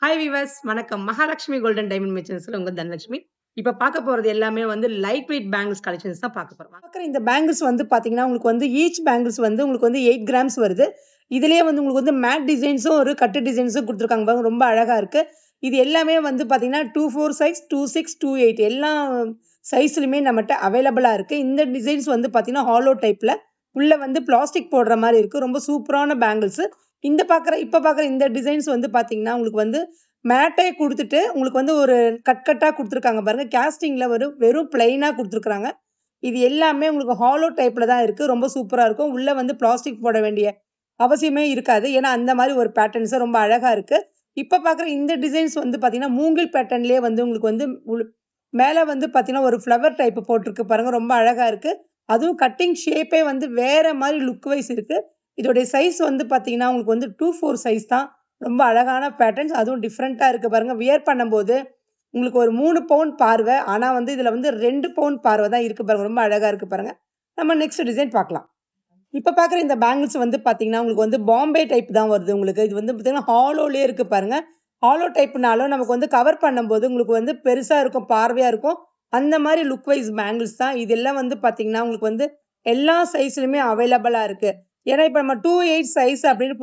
Hi viewers வணக்கம். Mahalakshmi golden diamond மெர்ச்சன்ட்ஸ்ல உங்க தனலட்சுமி. இப்ப பார்க்க போறது எல்லாமே வந்து லைட் வெயிட் பேங்கிள்ஸ் கலெக்ஷன்ஸ் தான் பார்க்க போறோம். பார்க்குற இந்த பேங்கிள்ஸ் வந்து பார்த்தீங்கன்னா, உங்களுக்கு வந்து ஈச் பேங்கிள்ஸ் வந்து உங்களுக்கு வந்து 8 கிராம்ஸ் வருது. இதுலயே வந்து உங்களுக்கு வந்து மேட் டிசைன்ஸும் ஒரு கட்டு டிசைன்ஸும் குடுத்துருக்காங்க பாருங்க. ரொம்ப அழகா இருக்கு. இது எல்லாமே வந்து பார்த்தீங்கன்னா, 24 சைஸ், 26, 28 எல்லா சைஸ்லயுமே நம்மட்ட அவைலபிளா இருக்கு. இந்த டிசைன்ஸ் வந்து பார்த்தீங்கன்னா, ஹாலோ டைப்ல உள்ள வந்து பிளாஸ்டிக் போடுற மாரி இருக்கு. ரொம்ப சூப்பரான பேங்கிள்ஸ். இப்ப பார்க்குற இந்த டிசைன்ஸ் வந்து பார்த்தீங்கன்னா, உங்களுக்கு வந்து மேட்டே குடுத்துட்டு, உங்களுக்கு வந்து ஒரு கட் கட்டா குடுத்துருக்காங்க பாருங்க. கேஸ்டிங்ல வெறும் பிளெயினா குடுத்துருக்காங்க. இது எல்லாமே உங்களுக்கு ஹாலோ டைப்ல தான் இருக்கு. ரொம்ப சூப்பரா இருக்கும். உள்ள வந்து பிளாஸ்டிக் போட வேண்டிய அவசியமே இருக்காது. ஏன்னா, அந்த மாரி ஒரு பேட்டர்ன்ஸ் ரொம்ப அழகா இருக்கு. இப்ப பார்க்குற இந்த டிசைன்ஸ் வந்து பார்த்தீங்கன்னா, மூங்கில் பேட்டர்ன்லயே வந்து உங்களுக்கு வந்து மேல வந்து பார்த்தீங்கன்னா, ஒரு ஃப்ளவர் டைப் போட்டிருக்கு பாருங்க. ரொம்ப அழகா இருக்கு. அதுவும் கட்டிங் ஷேப்பே வந்து வேற மாரி லுக் வைஸ் இருக்கு. இதோடைய சைஸ் வந்து பார்த்தீங்கன்னா, உங்களுக்கு வந்து 24 சைஸ் தான். ரொம்ப அழகான பேட்டர்ன்ஸ். அதுவும் டிஃபரெண்ட்டா இருக்கு பாருங்க. வியர் பண்ணும்போது உங்களுக்கு ஒரு 3 பவுண்ட் பார்வ. ஆனா வந்து இதுல வந்து 2 பவுண்ட் பார்வ தான் இருக்கு பாருங்க. ரொம்ப அழகா இருக்கு பாருங்க. நம்ம நெக்ஸ்ட் டிசைன் பார்க்கலாம். இப்ப பார்க்குற இந்த பேங்கிள்ஸ் வந்து பார்த்தீங்கன்னா, உங்களுக்கு வந்து பாம்பே டைப் தான் வருது உங்களுக்கு. இது வந்து பார்த்தீங்கன்னா, ஹாலோலயே இருக்கு பாருங்க. ஹாலோ டைப்னாலும் நமக்கு வந்து கவர் பண்ணும்போது உங்களுக்கு வந்து பெருசா இருக்கும், பார்வையா இருக்கும். அந்த மாரி லுக் வைஸ் பேங்கிள்ஸ் தான். இதெல்லாம் வந்து பார்த்தீங்கன்னா, உங்களுக்கு வந்து எல்லா சைஸ்லயுமே அவைலபிளா இருக்கு. ஏன்னா, இப்ப நம்ம 28 சைஸ் அப்படின்னு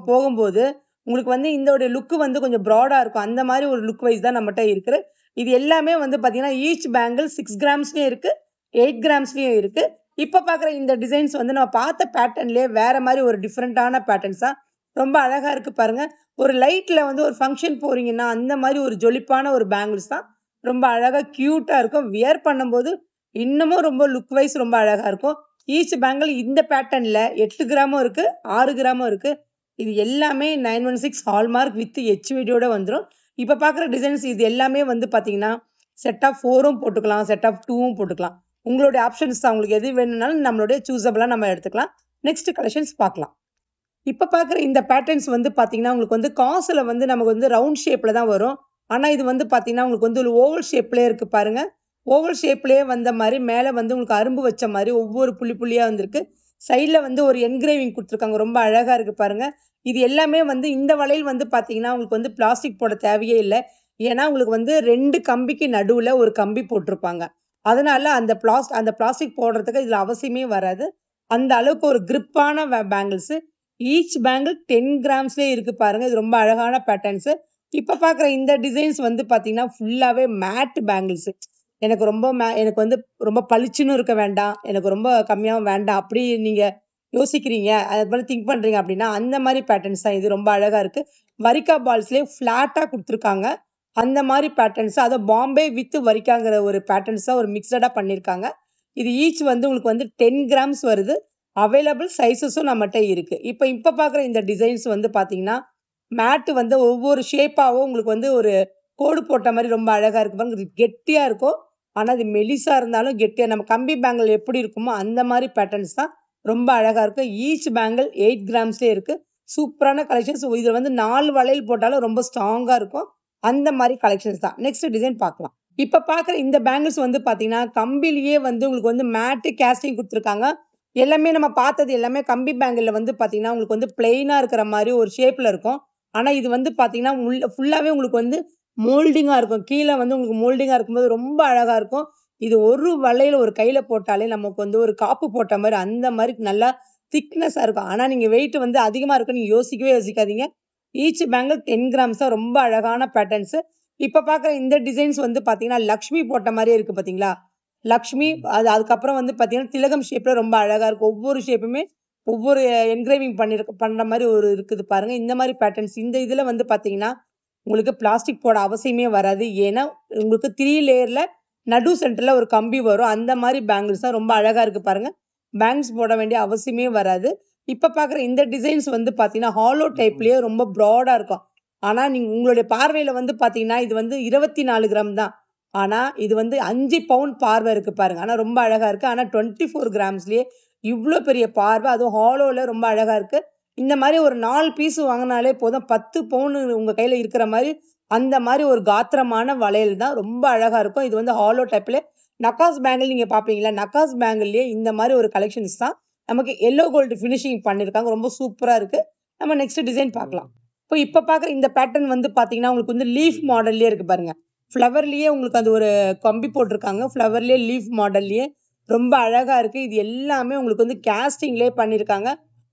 போகும்போது, உங்களுக்கு வந்து இதோட லுக் வந்து கொஞ்சம் ப்ராடா இருக்கும். அந்த மாரி ஒரு லுக் வைஸ் தான் நம்மட்ட இருக்கு. இது எல்லாமே வந்து பார்த்தீங்கன்னா, ஈச் பேங்கிள் 6 கிராம்ஸ்லயும் இருக்கு, 8 கிராம்ஸ்லயும் இருக்கு. இப்ப பார்க்குற இந்த டிசைன்ஸ் வந்து நம்ம பார்த்த பேட்டர்ன்லயே வேற மாரி ஒரு டிஃபரண்டான பேட்டர்ன்ஸா ரொம்ப அழகா இருக்கு பாருங்க. ஒரு லைட்ல வந்து ஒரு ஃபங்ஷன் போறீங்கன்னா, அந்த மாரி ஒரு ஜொலிப்பான ஒரு பேங்கிள்ஸ் தான். ரொம்ப அழகா கியூட்டா இருக்கும். வியர் பண்ணும்போது இன்னமும் ரொம்ப லுக் வைஸ் ரொம்ப அழகா இருக்கும். ஈச் பேங்கிள் இந்த பேட்டர்ன்ல 8 கிராமும் இருக்கு, 6 கிராமும் இருக்கு. இது எல்லாமே 916 ஹால்மார்க் வித் ஹெச்விடியோட வந்துரும். இப்ப பார்க்குற டிசைன்ஸ் இது எல்லாமே வந்து பார்த்தீங்கன்னா, செட் ஆஃப் 4ம் போட்டுக்கலாம், செட் ஆஃப் 2ம் போட்டுக்கலாம். உங்களுடைய ஆப்ஷன்ஸ் தான். உங்களுக்கு எது வேணும்னாலும் நம்மளுடைய சூஸபிளா நம்ம எடுத்துக்கலாம். நெக்ஸ்ட் கலெக்ஷன்ஸ் பார்க்கலாம். இப்ப பார்க்குற இந்த பேட்டர்ன்ஸ் வந்து பார்த்தீங்கன்னா, உங்களுக்கு வந்து காசுல வந்து நமக்கு வந்து ரவுண்ட் ஷேப்ல தான் வரும். ஆனா, இது வந்து பார்த்தீங்கன்னா, உங்களுக்கு வந்து ஒரு ஓவல் ஷேப்லயே இருக்கு பாருங்க. ஓவல் ஷேப்லயே வந்த மாரி, மேல வந்து உங்களுக்கு அரும்பு வச்ச மாரி ஒவ்வொரு புள்ளி புள்ளியா வந்திருக்கு. சைட்ல வந்து ஒரு என்கிரேவிங் குடுத்துருக்காங்க. ரொம்ப அழகா இருக்கு பாருங்க. இது எல்லாமே வந்து இந்த வளையல் வந்து பார்த்தீங்கன்னா, உங்களுக்கு வந்து பிளாஸ்டிக் போட தேவையே இல்ல. ஏன்னா, உங்களுக்கு வந்து 2 கம்பிக்கு நடுவுல ஒரு கம்பி போட்டிருப்பாங்க. அதனால அந்த பிளாஸ்டிக் போடுறதுக்கு இதுல அவசியமே வராது. அந்த அளவுக்கு ஒரு கிரிப்பான பேங்கிள்ஸ். ஈச் பேங்கிள் 10 கிராம்ஸ்லயே இருக்கு பாருங்க. இது ரொம்ப அழகான பேட்டர்ன்ஸ். இப்ப பார்க்குற இந்த டிசைன்ஸ் வந்து பார்த்தீங்கன்னா, ஃபுல்லாவே மேட் பேங்கிள்ஸ். எனக்கு வந்து ரொம்ப பளிச்சுன்னு இருக்க வேண்டாம். எனக்கு ரொம்ப கம்மியாவும் வேண்டாம். அப்படி நீங்க யோசிக்கிறீங்க. அது போல திங்க் பண்றீங்க அப்படின்னா, அந்த மாரி பேட்டர்ன்ஸ் தான் இது. ரொம்ப அழகா இருக்கு. வரிக்கா பால்ஸ்லயே ஃப்ளாட்டா குடுத்துருக்காங்க. அந்த மாரி பேட்டர்ன்ஸ். அதுவும் பாம்பே வித் வரிக்காங்கிற ஒரு பேட்டர்ன்ஸா ஒரு மிக்ஸ்டடா பண்ணியிருக்காங்க. இது ஈச் வந்து உங்களுக்கு வந்து 10 கிராம்ஸ் வருது. அவைலபிள் சைஸஸும் நம்மட்ட இருக்கு. இப்ப பார்க்குற இந்த டிசைன்ஸ் வந்து பார்த்தீங்கன்னா, மேட் வந்து ஒவ்வொரு ஷேப்பாவும் உங்களுக்கு வந்து ஒரு கோடு போட்ட மாரி ரொம்ப அழகா இருக்கு பாருங்க. இது கெட்டியா இருக்கும். ஆனா, அது மெலிசா இருந்தாலும் கெட்டியா நம்ம கம்பி பேங்கிள் எப்படி இருக்குமோ, அந்த மாரி பேட்டர்ன்ஸ் தான். ரொம்ப அழகா இருக்கு. ஈச் பேங்கிள் 8 கிராம்ஸ்லயே இருக்கு. சூப்பரான கலெக்ஷன்ஸ். இதுல வந்து 4 வளையல் போட்டாலும் ரொம்ப ஸ்ட்ராங்கா இருக்கும். அந்த மாரி கலெக்ஷன்ஸ் தான். நெக்ஸ்ட் டிசைன் பார்க்கலாம். இப்ப பார்க்குற இந்த பேங்கிள்ஸ் வந்து பார்த்தீங்கன்னா, கம்பிலேயே வந்து உங்களுக்கு வந்து மேட் கேஸ்டிங் குடுத்துருக்காங்க. எல்லாமே நம்ம பார்த்தது எல்லாமே கம்பி பேங்கிள்ல வந்து பார்த்தீங்கன்னா, உங்களுக்கு வந்து பிளெயினா இருக்கிற மாரி ஒரு ஷேப்ல இருக்கும். ஆனா, இது வந்து பார்த்தீங்கன்னா, உள்ள ஃபுல்லாவே உங்களுக்கு வந்து மோல்டிங்கா இருக்கும். கீழ வந்து உங்களுக்கு மோல்டிங்கா இருக்கும்போது ரொம்ப அழகா இருக்கும். இது ஒரு வளையல் ஒரு கையில போட்டாலே நமக்கு வந்து ஒரு காப்பு போட்ட மாரி, அந்த மாரி நல்லா திக்னெஸ்ஸா இருக்கும். ஆனா, நீங்க வெயிட் வந்து அதிகமா இருக்குன்னு நீங்க யோசிக்கவே யோசிக்காதீங்க. ஈச் பேங்கிள் 10 கிராம்ஸ் தான். ரொம்ப அழகான பேட்டர்ன்ஸ். இப்ப பார்க்குற இந்த டிசைன்ஸ் வந்து பார்த்தீங்கன்னா, லக்ஷ்மி போட்ட மாரியே இருக்கு பார்த்தீங்களா? லக்ஷ்மி அதுக்கப்புறம் வந்து பார்த்தீங்கன்னா, திலகம் ஷேப்ல ரொம்ப அழகா இருக்கும். ஒவ்வொரு ஷேப்புமே ஒவ்வொரு என்கிரேவிங் பண்ற மாரி ஒரு இருக்குது பாருங்க. இந்த மாரி பேட்டர்ன்ஸ். இந்த இதுல வந்து பார்த்தீங்கன்னா, உங்களுக்கு பிளாஸ்டிக் போட அவசியமே வராது. ஏன்னா, உங்களுக்கு 3 லேயர்ல நடு சென்டர்ல ஒரு கம்பி வரும். அந்த மாரி பேங்கிள்ஸ் தான். ரொம்ப அழகா இருக்கு பாருங்க. பேங்கிள்ஸ் போட வேண்டிய அவசியமே வராது. இப்ப பார்க்குற இந்த டிசைன்ஸ் வந்து பார்த்தீங்கன்னா, ஹாலோ டைப்லயே ரொம்ப ப்ராடா இருக்கும். ஆனா, நீங்க உங்களுடைய பார்வையில வந்து பார்த்தீங்கன்னா, இது வந்து 24 கிராம் தான். ஆனா, இது வந்து 5 பவுண்ட் பார்வ இருக்கு பாருங்க. ஆனா, ரொம்ப அழகா இருக்கு. ஆனா 24 கிராம்ஸ்லயே இவ்ளோ பெரிய பார்வ. அதுவும் ஹாலோல ரொம்ப அழகா இருக்கு. இந்த மாரி ஒரு 4 பீஸ் வாங்குனாலே போதும். 10 பவுன் உங்க கையில இருக்கிற மாரி, அந்த மாரி ஒரு காத்திரமான வளையல் தான். ரொம்ப அழகா இருக்கும். இது வந்து ஹாலோ டைப்ல நக்காஸ் பேங்கிள் நீங்க பார்ப்பீங்கல்ல, நக்காஸ் பேங்கிள்லயே இந்த மாரி ஒரு கலெக்ஷன்ஸ் தான். நமக்கு எல்லோ கோல்டு ஃபினிஷிங் பண்ணியிருக்காங்க. ரொம்ப சூப்பரா இருக்கு. நம்ம நெக்ஸ்ட் டிசைன் பார்க்கலாம். இப்ப பார்க்குற இந்த பேட்டர்ன் வந்து பார்த்தீங்கன்னா, உங்களுக்கு வந்து லீஃப் மாடல்லயே இருக்கு பாருங்க. ஃப்ளவர்லயே உங்களுக்கு அது ஒரு கம்பி போட்டிருக்காங்க. ஃப்ளவர்லயே லீஃப் மாடல்லயே ரொம்ப அழகா இருக்கு. இது எல்லாமே உங்களுக்கு வந்து கேஸ்டிங்லயே பண்ணியிருக்காங்க.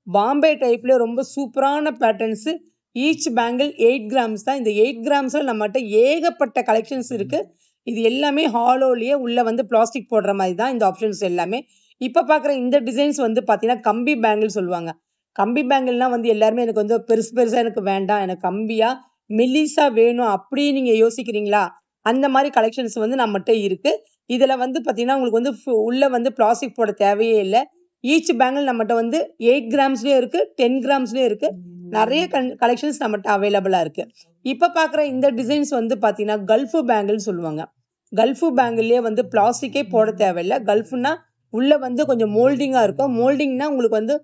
பாம்பே டைப்லயே ரொம்ப சூப்பரான பேட்டர்ன்ஸ். ஈச் பேங்கிள் 8 கிராம்ஸ் தான். இந்த 8 கிராம்ஸ்ல நம்மட்ட ஏகப்பட்ட கலெக்ஷன்ஸ் இருக்கு. இது எல்லாமே ஹாலோலயே உள்ள வந்து பிளாஸ்டிக் போடுற மாரி தான் இந்த ஆப்ஷன்ஸ் எல்லாமே. இப்ப பார்க்குற இந்த டிசைன்ஸ் வந்து பார்த்தீங்கன்னா, கம்பி பேங்கிள் சொல்லுவாங்க. கம்பி பேங்கிள்னா வந்து எல்லாருமே எனக்கு வந்து பெருசு பெருசா எனக்கு வேண்டாம். எனக்கு கம்பியா, மெல்லிசா வேணும் அப்படி நீங்க யோசிக்கிறீங்களா? அந்த மாரி கலெக்ஷன்ஸ் வந்து நம்மட்ட இருக்கு. இதுல வந்து பார்த்தீங்கன்னா, உங்களுக்கு வந்து உள்ள வந்து பிளாஸ்டிக் போட தேவையே இல்ல. ஈச் பேங்கிள் நம்மட்ட வந்து 8 கிராம்ஸ்லயும் இருக்கு, 10 கிராம்ஸ்லயும் இருக்கு. நெறைய கலெக்ஷன்ஸ் நம்மட்ட அவைலபிளா இருக்கு. இப்ப பார்க்குற இந்த டிசைன்ஸ் வந்து பார்த்தீங்கன்னா, கல்ஃப் பேங்கிள்னு சொல்லுவாங்க. கல்ஃப் பேங்கிள்லயே வந்து பிளாஸ்டிக்கே போட தேவையில்ல. கல்ஃப்னா உள்ள வந்து கொஞ்சம் மோல்டிங்கா இருக்கும். மோல்டிங்னா உங்களுக்கு வந்து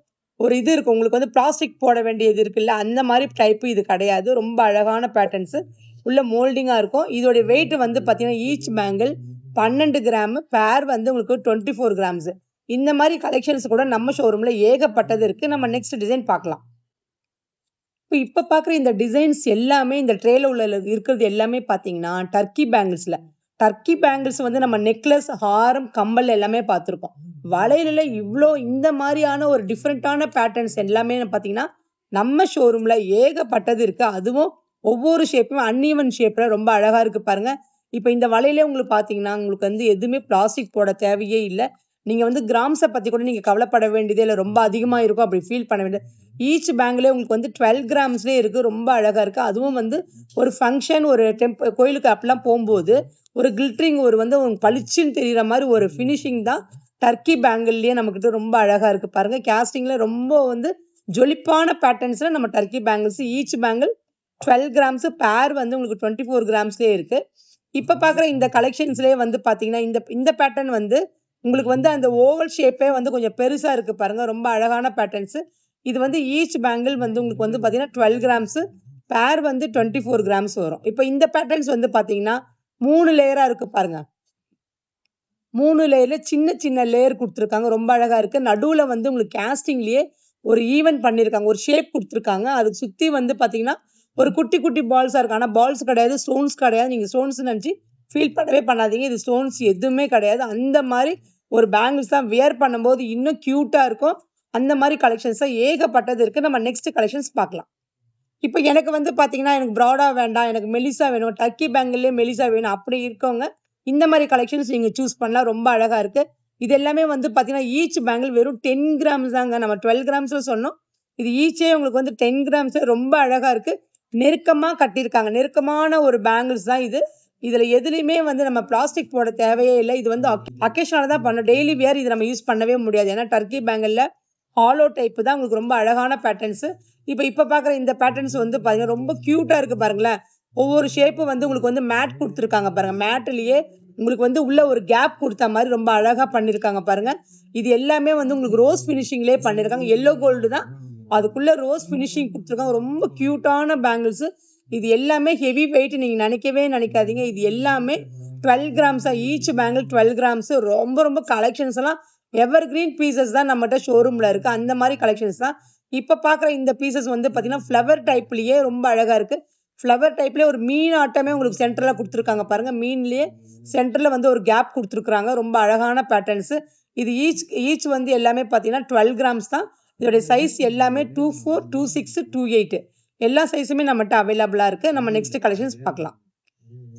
ஒரு இது இருக்கும். உங்களுக்கு வந்து பிளாஸ்டிக் போட வேண்டியது இருக்குல்ல, அந்த மாரி டைப் இது கிடையாது. ரொம்ப அழகான பேட்டர்ன்ஸ். உள்ள மோல்டிங்கா இருக்கும். இதோட வெயிட் வந்து பார்த்தீங்கன்னா, ஈச் பேங்கிள் 12 கிராம், பேர் வந்து உங்களுக்கு 24 கிராம்ஸ். இந்த மாரி கலெக்ஷன்ஸ் கூட நம்ம ஷோரூம்ல ஏகப்பட்டது இருக்கு. நம்ம நெக்ஸ்ட் டிசைன் பார்க்கலாம். இப்ப பார்க்குற இந்த டிசைன்ஸ் எல்லாமே இந்த ட்ரேல உள்ள இருக்கிறது எல்லாமே பார்த்தீங்கன்னா, டர்க்கி பேங்கிள்ஸ்ல. டர்க்கி பேங்கிள்ஸ் வந்து நம்ம நெக்லஸ், ஹாரம், கம்மல் எல்லாமே பார்த்துருக்கோம். வளையல்ல இவ்ளோ இந்த மாரியான ஒரு டிஃபரண்டான பேட்டர்ன்ஸ் எல்லாமே பார்த்தீங்கன்னா, நம்ம ஷோரூம்ல ஏகப்பட்டது இருக்கு. அதுவும் ஒவ்வொரு ஷேப்பும் அன்ஈவன் ஷேப்ல ரொம்ப அழகா இருக்கு பாருங்க. இப்ப இந்த வளையலே உங்களுக்கு பார்த்தீங்கன்னா, உங்களுக்கு வந்து எதுவுமே பிளாஸ்டிக் போட தேவையே இல்ல. நீங்க வந்து கிராம்ஸ பத்தி கூட நீங்க கவலைப்பட வேண்டியதே இல்ல. ரொம்ப அதிகமா இருக்கும் அப்படி ஃபீல் பண்ண வேண்டியது. ஈச் பேங்க்லயே உங்களுக்கு வந்து 12 கிராம்ஸ்லயே இருக்கு. ரொம்ப அழகா இருக்கு. அதுவும் வந்து ஒரு ஃபங்ஷன், ஒரு கோயிலுக்கு அப்பலாம் போம்போது, ஒரு கிளிட்டரிங் ஒரு வந்து பளிச்சுன்னு தெரியிற மாரி ஒரு ஃபினிஷிங் தான் டர்க்கி பேங்கிள்லயே நம்மகிட்ட ரொம்ப அழகா இருக்கு பாருங்க. கேஸ்டிங்ல ரொம்ப வந்து ஜொலிப்பான பேட்டர்ன்ஸ்ல நம்ம Turkey bangles each bangle 12 grams, பேர் வந்து உங்களுக்கு 24 கிராம்ஸ்லயே இருக்கு. இப்ப பார்க்குற இந்த கலெக்ஷன்ஸ்லயே வந்து பார்த்தீங்கன்னா, இந்த இந்த பேட்டர்ன் வந்து உங்களுக்கு வந்து அந்த ஓவல் ஷேப்பே வந்து கொஞ்சம் பெருசா இருக்கு பாருங்க. ரொம்ப அழகான பேட்டர்ன்ஸ். இது வந்து ஈச் பேங்கிள் வந்து உங்களுக்கு வந்து பார்த்தீங்கன்னா 12 கிராம்ஸ், பேர் வந்து 24 கிராம்ஸ் வரும். இப்ப இந்த பேட்டர்ன்ஸ் வந்து பார்த்தீங்கன்னா, 3 லேயரா இருக்கு பாருங்க. 3 லேயர்ல சின்ன சின்ன லேயர் குடுத்துருக்காங்க. ரொம்ப அழகா இருக்கு. நடுவுல வந்து உங்களுக்கு கேஸ்டிங்லயே ஒரு ஈவன் பண்ணியிருக்காங்க. ஒரு ஷேப் குடுத்துருக்காங்க. அதுக்கு சுத்தி வந்து பார்த்தீங்கன்னா, ஒரு குட்டி குட்டி பால்ஸா இருக்கு. ஆனா பால்ஸ் கிடையாது, ஸ்டோன்ஸ் கிடையாது. நீங்க ஸ்டோன்ஸ்ன்னு நெனச்சு ஃபீல் பண்ணவே பண்ணாதீங்க. இது ஸ்டோன்ஸ் எதுவுமே கிடையாது. அந்த மாரி ஒரு பேங்கிள்ஸ் தான் வியர் பண்ணும்போது இன்னும் கியூட்டா இருக்கும். அந்த மாரி கலெக்ஷன்ஸ் தான் ஏகப்பட்டது இருக்கு. நம்ம நெக்ஸ்ட் கலெக்ஷன்ஸ் பார்க்கலாம். இப்ப எனக்கு வந்து பார்த்தீங்கன்னா, எனக்கு ப்ராடா வேண்டாம். எனக்கு மெலிசா வேணும். டர்க்கி பேங்கிள்லயே மெலிசா வேணும். அப்படி இருக்கவங்க, இந்த மாரி கலெக்ஷன்ஸ் நீங்க சூஸ் பண்ணலாம். ரொம்ப அழகா இருக்கு. இது எல்லாமே வந்து பார்த்தீங்கன்னா, ஈச் பேங்கிள் வெறும் 10 கிராம்ஸ் தாங்க. நம்ம 12 கிராம்ஸ்ல சொன்னோம். இது ஈச்சே உங்களுக்கு வந்து 10 கிராம்ஸ் ரொம்ப அழகா இருக்கு. நெருக்கமா கட்டியிருக்காங்க. நெருக்கமான ஒரு பேங்கிள்ஸ் தான் இது. இதுல எதுலயுமே வந்து நம்ம பிளாஸ்டிக் போட தேவையே இல்ல. இது வந்து அக்கேஷனலா தான் பண்ணணும். டெய்லி வியர் இத நம்ம யூஸ் பண்ணவே முடியாது. ஏன்னா, டர்க்கி பேங்கிள்ல ஹாலோ டைப் தான் உங்களுக்கு ரொம்ப அழகான பேட்டர்ன்ஸ். இப்ப பார்க்குற இந்த பேட்டர்ன்ஸ் வந்து பாருங்க, ரொம்ப கியூட்டா இருக்கு பாருங்களேன். ஒவ்வொரு ஷேப்பு வந்து உங்களுக்கு வந்து மேட் குடுத்துருக்காங்க பாருங்க. மேட்லயே உங்களுக்கு வந்து உள்ள ஒரு கேப் குடுத்த மாரி ரொம்ப அழகா பண்ணியிருக்காங்க பாருங்க. இது எல்லாமே வந்து உங்களுக்கு ரோஸ் ஃபினிஷிங்லயே பண்ணியிருக்காங்க. எல்லோ கோல்டு தான். அதுக்குள்ள ரோஸ் ஃபினிஷிங் குடுத்துருக்காங்க. ரொம்ப கியூட்டான பேங்கிள்ஸ். இது எல்லாமே ஹெவி வெயிட் நீங்க நினைக்கவே நினைக்காதீங்க. இது எல்லாமே 12 கிராம்ஸா ஈச் பேங்கிள் 12 கிராம்ஸ். ரொம்ப ரொம்ப கலெக்ஷன்ஸ் எல்லாம் எவர் கிரீன் பீசஸ் தான் நம்மட்ட ஷோரூம்ல இருக்கு. அந்த மாரி கலெக்ஷன்ஸ் தான். இப்ப பார்க்குற இந்த பீசஸ் வந்து பார்த்தீங்கன்னா, ஃப்ளவர் டைப்லயே ரொம்ப அழகா இருக்கு. ஃப்ளவர் டைப்லயே ஒரு மீன் ஆட்டமே உங்களுக்கு சென்டர்ல குடுத்துருக்காங்க பாருங்க. மீன்லயே சென்டர்ல வந்து ஒரு கேப் குடுத்துருக்காங்க. ரொம்ப அழகான பேட்டர்ன்ஸ். இது ஈச் ஈச் வந்து எல்லாமே பார்த்தீங்கன்னா 12 கிராம்ஸ் தான். இதோட சைஸ் எல்லாமே 24, 26, 28 எல்லா சைஸுமே நம்மட்ட அவைலபிளா இருக்கு. நம்ம நெக்ஸ்ட் கலெக்ஷன்ஸ் பார்க்கலாம்.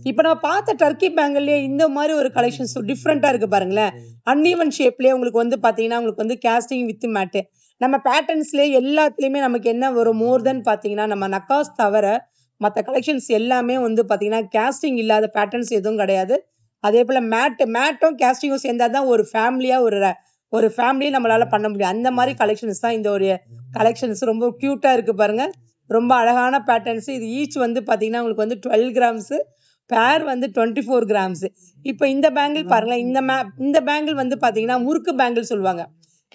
இப்ப நம்ம பார்த்த டர்க்கி பேங்கிள்லயே இந்த மாரி ஒரு கலெக்ஷன்ஸ் டிஃபரெண்ட்டா இருக்கு பாருங்களேன். அன்ஈவன் ஷேப்லயே உங்களுக்கு வந்து பார்த்தீங்கன்னா, உங்களுக்கு வந்து கேஸ்டிங் வித் மேட். நம்ம பேட்டர்ன்ஸ்லயே எல்லாத்துலயுமே நமக்கு என்ன வரும் மோர் தென் பார்த்தீங்கன்னா, நம்ம நக்காஸ் தவிர மத்த கலெக்ஷன்ஸ் எல்லாமே வந்து பார்த்தீங்கன்னா, கேஸ்டிங் இல்லாத பேட்டர்ன்ஸ் எதுவும் கிடையாது. அதேபோல மேட்டும் கேஸ்டிங்கும் சேர்ந்தா தான் ஒரு ஃபேமிலியா ஒரு ஃபேமிலிய நம்மளால பண்ண முடியும். அந்த மாரி கலெக்ஷன்ஸ் தான் இந்த ஒரு கலெக்ஷன்ஸ். ரொம்ப கியூட்டா இருக்கு பாருங்க. ரொம்ப அழகான பேட்டர்ன்ஸ். இது ஈச் வந்து பார்த்தீங்கன்னா, உங்களுக்கு வந்து 12 கிராம்ஸ். பேர் வந்து 24 கிராம்ஸ். இப்ப இந்த பேங்கிள் பாருங்களேன். இந்த பேங்கிள் வந்து பார்த்தீங்கன்னா, முறுக்கு பேங்கிள் சொல்லுவாங்க.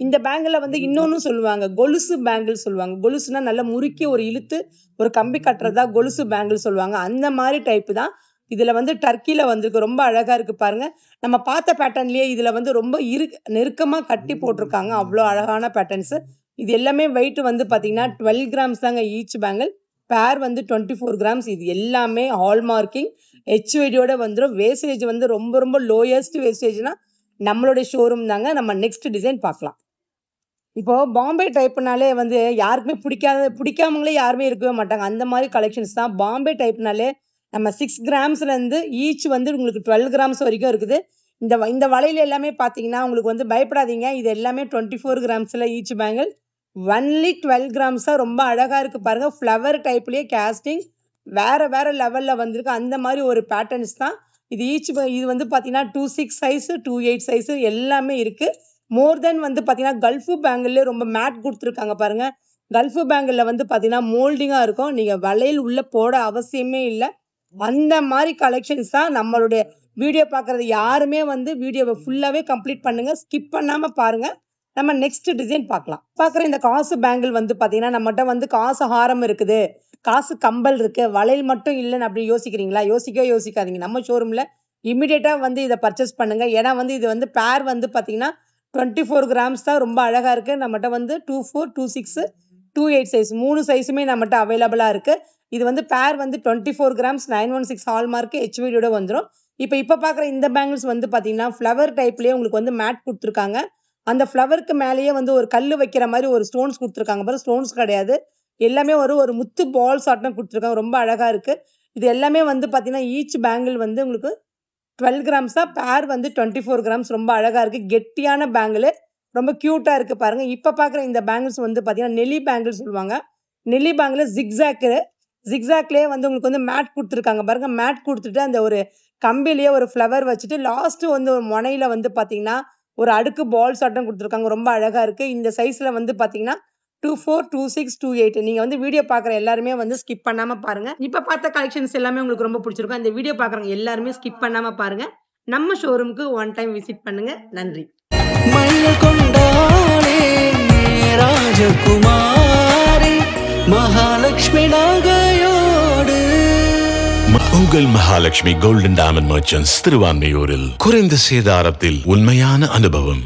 இந்த பேங்கிள்ல வந்து இன்னொன்னும் சொல்லுவாங்க. கொலுசு பேங்கிள் சொல்லுவாங்க. கொலுசுனா நல்லா முறுக்கி ஒரு இழுத்து ஒரு கம்பி கட்டுறதா கொலுசு பேங்கிள் சொல்லுவாங்க. அந்த மாரி டைப் தான். இதுல வந்து டர்க்கில வந்திருக்கு. ரொம்ப அழகா இருக்கு பாருங்க. நம்ம பார்த்த பேட்டர்ன்லயே இதுல வந்து ரொம்ப நெருக்கமா கட்டி போட்டிருக்காங்க. அவ்ளோ அழகான பேட்டர்ன்ஸ். இது எல்லாமே வெயிட் வந்து பார்த்தீங்கன்னா, 12 கிராம்ஸ் தாங்க ஈச் பேங்கிள். பேர் வந்து 24 கிராம்ஸ். இது எல்லாமே ஹால்மார்க்கிங் HUID வந்துரும். வேஸ்டேஜ் வந்து ரொம்ப ரொம்ப லோயஸ்ட் வேஸ்டேஜ்னா நம்மளுடைய ஷோரூம் தாங்க. நம்ம நெக்ஸ்ட் டிசைன் பார்க்கலாம். இப்போ பாம்பே டைப்னாலே வந்து யாருக்குமே பிடிக்காமங்களே யாருமே இருக்கவே மாட்டாங்க. அந்த மாதிரி கலெக்ஷன்ஸ் தான். பாம்பே டைப்னாலே நம்ம 6 கிராம்ஸ்லேருந்து ஈச் வந்து உங்களுக்கு 12 கிராம்ஸ் வரைக்கும் இருக்குது. இந்த வளையல் எல்லாமே பார்த்தீங்கன்னா உங்களுக்கு வந்து பயப்படாதீங்க. இது எல்லாமே 24 கிராம்ஸில் ஈச் பேங்கிள். ஒன்லி 12 கிராம்ஸாக ரொம்ப அழகாக இருக்குது பாருங்கள். ஃப்ளவர் டைப்லேயே கேஸ்டிங் வேறு வேறு லெவலில் வந்திருக்கு. அந்த மாதிரி ஒரு பேட்டர்ன்ஸ் தான் இது. இது வந்து பார்த்தீங்கன்னா 26 சைஸு 28 சைஸு எல்லாமே இருக்குது. மோர் தென் வந்து பார்த்தீங்கன்னா கல்ஃபு பேங்கிள்லேயே ரொம்ப மேட் கொடுத்துருக்காங்க பாருங்கள். கல்ஃபு பேங்கிளில் வந்து பார்த்தீங்கன்னா மோல்டிங்காக இருக்கும். நீங்கள் வளையல் உள்ளே போட அவசியமே இல்லை. அந்த மாதிரி கலெக்ஷன்ஸ் தான். நம்மளுடைய வீடியோ பார்க்குறது யாருமே வந்து வீடியோவை ஃபுல்லாகவே கம்ப்ளீட் பண்ணுங்கள், ஸ்கிப் பண்ணாமல் பாருங்கள். நம்ம நெக்ஸ்ட் டிசைன் பார்க்கலாம். பார்க்குற இந்த காசு பேங்கிள் வந்து பார்த்தீங்கன்னா நம்மகிட்ட வந்து காசு ஹாரம் இருக்குது, காசு கம்பல் இருக்குது, வளையல் மட்டும் இல்லைன்னு அப்படி யோசிக்கிறீங்களா? யோசிக்காதீங்க. நம்ம ஷோரூமில் இமிடியேட்டாக வந்து இதை பர்ச்சேஸ் பண்ணுங்கள். ஏன்னா வந்து இது வந்து பேர் வந்து பார்த்தீங்கன்னா 24 கிராம்ஸ் தான். ரொம்ப அழகாக இருக்குது. நம்மகிட்ட வந்து 24, 26, 28 சைஸ் 3 சைஸுமே நம்மகிட்ட அவைலபிளாக இருக்குது. இது வந்து பேர் வந்து 24 கிராம்ஸ் 916 ஹால்மார்க் HUID வந்துடும். இப்போ பார்க்குற இந்த பேங்கிள்ஸ் வந்து பார்த்தீங்கன்னா ஃப்ளவர் டைப்லேயே உங்களுக்கு வந்து மேட் கொடுத்துருக்காங்க. அந்த ஃப்ளவருக்கு மேலேயே வந்து ஒரு கல் வைக்கிற மாதிரி ஒரு ஸ்டோன்ஸ் கொடுத்துருக்காங்க பாரு. ஸ்டோன்ஸ் கிடையாது, எல்லாமே ஒரு முத்து பால்ஸ் ஆட்டம் கொடுத்துருக்காங்க. ரொம்ப அழகாக இருக்குது. இது எல்லாமே வந்து பார்த்தீங்கன்னா ஈச் பேங்கிள் வந்து உங்களுக்கு 12 கிராம்ஸ் தான். பேர் வந்து 24 கிராம்ஸ். ரொம்ப அழகாக இருக்குது. கெட்டியான பேங்கிள், ரொம்ப க்யூட்டாக இருக்குது பாருங்கள். இப்போ பார்க்குற இந்த பேங்கிள்ஸ் வந்து பார்த்தீங்கன்னா நெல்லி பேங்கிள் சொல்லுவாங்க. நெல்லி பேங்கிள் ஜிக்ஸாக்லேயே வந்து உங்களுக்கு வந்து மேட் கொடுத்துருக்காங்க பாருங்கள். மேட் கொடுத்துட்டு அந்த ஒரு கம்பிலேயே ஒரு ஃப்ளவர் வச்சுட்டு லாஸ்ட்டு வந்து ஒரு முனையில் வந்து பார்த்தீங்கன்னா ஒரு அடுக்கு பால்ஸ் ஆட்டம் கொடுத்துருக்காங்க. ரொம்ப அழகாக இருக்குது. இந்த சைஸில் வந்து பார்த்தீங்கன்னா 24, 26, 28. நீங்கள் வந்து வீடியோ பார்க்குற எல்லாருமே வந்து ஸ்கிப் பண்ணாமல் பாருங்கள். இப்போ பார்த்த கலெக்ஷன்ஸ் எல்லாமே உங்களுக்கு ரொம்ப பிடிச்சிருக்கும். இந்த வீடியோ பார்க்குறவங்க எல்லாருமே ஸ்கிப் பண்ணாமல் பாருங்கள். நம்ம ஷோரூமுக்கு ஒன் டைம் விசிட் பண்ணுங்கள். நன்றி. ராஜகுமாரி மகாலட்சுமி நகையோடு உங்கள் மகாலட்சுமி கோல்டன் டைமண்ட் மர்ச்சன்ட்ஸ் திருவான்மையூரில் குறைந்த சேதாரத்தில் உண்மையான அனுபவம்.